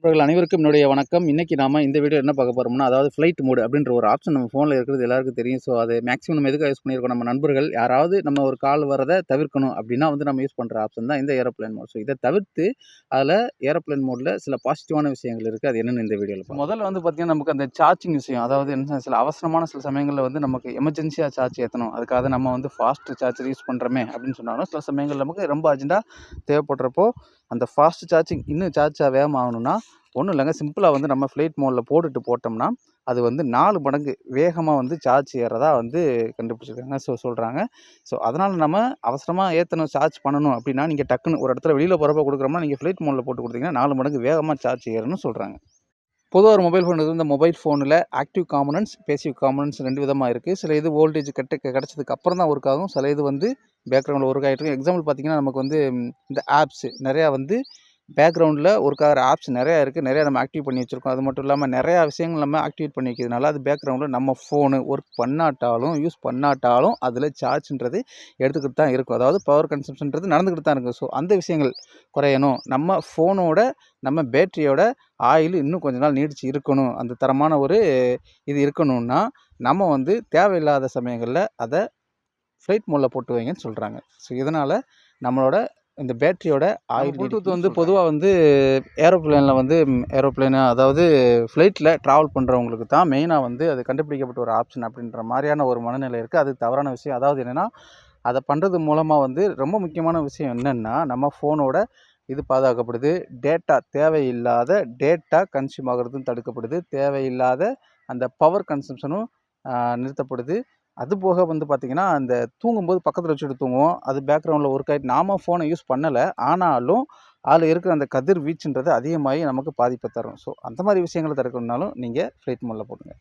நண்பர்கள் அனைவருக்கும் என்னுடைய வணக்கம். இன்னைக்கு நாம இந்த வீடியோ என்ன பார்க்க போறோம்னா, அதாவது ஃப்ளைட் மோட் அப்படின்ற ஒரு ஆப்ஷன் நம்ம ஃபோன்ல இருக்கிறது எல்லாருக்கும் தெரியும். ஸோ, அது மேக்ஸிமம் நம்ம எதுக்காக யூஸ் பண்ணியிருக்கோம், நம்ம நண்பர்கள் யாராவது நம்ம ஒரு கால் வரத தவிர்க்கணும் அப்படின்னா வந்து நம்ம யூஸ் பண்ற ஆப்ஷன் தான் இந்த ஏரோப்ளேன் மோட். ஸோ, இத தவிர்த்து அதில ஏரோப்ளேன் மோட்ல சில பாசிட்டிவான விஷயங்கள் இருக்கு. அது என்னன்னு இந்த வீடியோல பார்ப்போம். முதல்ல வந்து பார்த்தீங்கன்னா, நமக்கு அந்த சார்ஜிங் விஷயம், அதாவது என்ன சில அவசரமான சில சமயங்கள்ல வந்து நமக்கு எமர்ஜென்சியா சார்ஜ் ஏத்தணும். அதுக்காக நம்ம வந்து ஃபாஸ்ட் சார்ஜர் யூஸ் பண்றோமே அப்படின்னு சொன்னாலும், சில சமயங்கள்ல நமக்கு ரொம்ப அர்ஜென்ட்டா தேவைப்படுறப்போ, அந்த ஃபாஸ்ட் சார்ஜிங் இன்னும் வேகமா ஆகணும்னா, ஒண்ணும் இல்லங்க. சிம்பிளா வந்து நம்ம ஃப்ளைட் மோட்ல போட்டோம்னா, அது வந்து 4 மடங்கு வேகமா வந்து சார்ஜ் ஏறுறதா வந்து கண்டுபிடிச்சிருக்காங்க. சொல்றாங்க. அதனால நம்ம அவசரமா ஏத்தணும், சார்ஜ் பண்ணணும் அப்டின்னா, நீங்க டக்குன்னு ஒரு இடத்துல வெளியில போறப்போ குடுக்குறோம்னா, நீங்க ஃப்ளைட் மோட்ல போட்டு குடுத்தீங்கன்னா 4 மடங்கு வேகமா சார்ஜ் ஏறும்னு சொல்றாங்க. பொதுவா ஒரு மொபைல் ஃபோன் இந்த மொபைல் ஃபோன்ல ஆக்டிவ் காம்போனன்ட்ஸ், பேசிவ் காம்போனன்ட்ஸ் 2 விதமா இருக்கு. சில இது வோல்டேஜ் கிடைச்சதுக்கு அப்புறம் தான் ஒர்க் ஆகும். சில இது வந்து பேக்ரவுண்ட்ல ஒர்க் ஆயிட்டு இருக்கும். எக்ஸாம்பிள் பார்த்தீங்கன்னா, நமக்கு வந்து இந்த ஆப்ஸ் நெறையா வந்து பேக்ரவுண்டில் ஒர்க் ஆகிற ஆப்ஸ் நிறையா இருக்குது. நிறையா நம்ம ஆக்டிவ் பண்ணி வச்சுருக்கோம். அது மட்டும் இல்லாமல் நிறையா விஷயங்கள் நம்ம ஆக்டிவேட் பண்ணி வைக்கிறதுனால அது பேக்ரவுண்டில் நம்ம ஃபோனு ஒர்க் பண்ணாட்டாலும் யூஸ் பண்ணாட்டாலும் அதில் சார்ஜ்ன்றது எடுத்துக்கிட்டு தான் இருக்கும். அதாவது பவர் கன்சம்ஷன்றது நடந்துக்கிட்டு தான் இருக்கும். ஸோ அந்த விஷயங்கள் குறையணும், நம்ம ஃபோனோட நம்ம பேட்டரியோட ஆயில் இன்னும் கொஞ்ச நாள் நீடிச்சு இருக்கணும், அந்த தரமான ஒரு இது இருக்கணும்னா நம்ம வந்து தேவையில்லாத சமயங்களில் அதை ஃப்ளைட் மோடில் போட்டு வைங்கன்னு சொல்கிறாங்க. ஸோ இதனால் நம்மளோட இந்த பேட்டரியோட ஆயில் ப்ளூடூத் வந்து பொதுவாக வந்து ஏரோப்ளேனில் வந்து ஏரோப்ளேனு அதாவது ஃப்ளைட்டில் ட்ராவல் பண்ணுறவங்களுக்கு தான் மெயினாக வந்து அது கண்டுபிடிக்கப்பட்ட ஒரு ஆப்ஷன் அப்படின்ற மாதிரியான ஒரு மனநிலை இருக்குது. அது தவறான விஷயம். அதாவது என்னென்னா, அதை பண்ணுறது மூலமாக வந்து ரொம்ப முக்கியமான விஷயம் என்னென்னா, நம்ம ஃபோனோட இது பாதுகாக்கப்படுது. தேவையில்லாத டேட்டா கன்சியூம் ஆகிறதும் தடுக்கப்படுது. தேவையில்லாத அந்த பவர் கன்சம்ஷனும் நிறுத்தப்படுது. அதுபோக வந்து பார்த்தீங்கன்னா, அந்த தூங்கும்போது பக்கத்தில வச்சுட்டு தூங்குவோம். அது பேக்ரவுண்டில ஒர்க் ஆயிட்டு நாம ஃபோனை யூஸ் பண்ணல. ஆனாலும் அதில இருக்கிற அந்த கதிர்வீச்சுன்றது அதிகமாகி நமக்கு பாதிப்பை தரும். ஸோ அந்த மாரி விஷயங்கள தடுக்கணும்னாலும் நீங்க ஃப்ளைட் மோட்ல போடுங்க.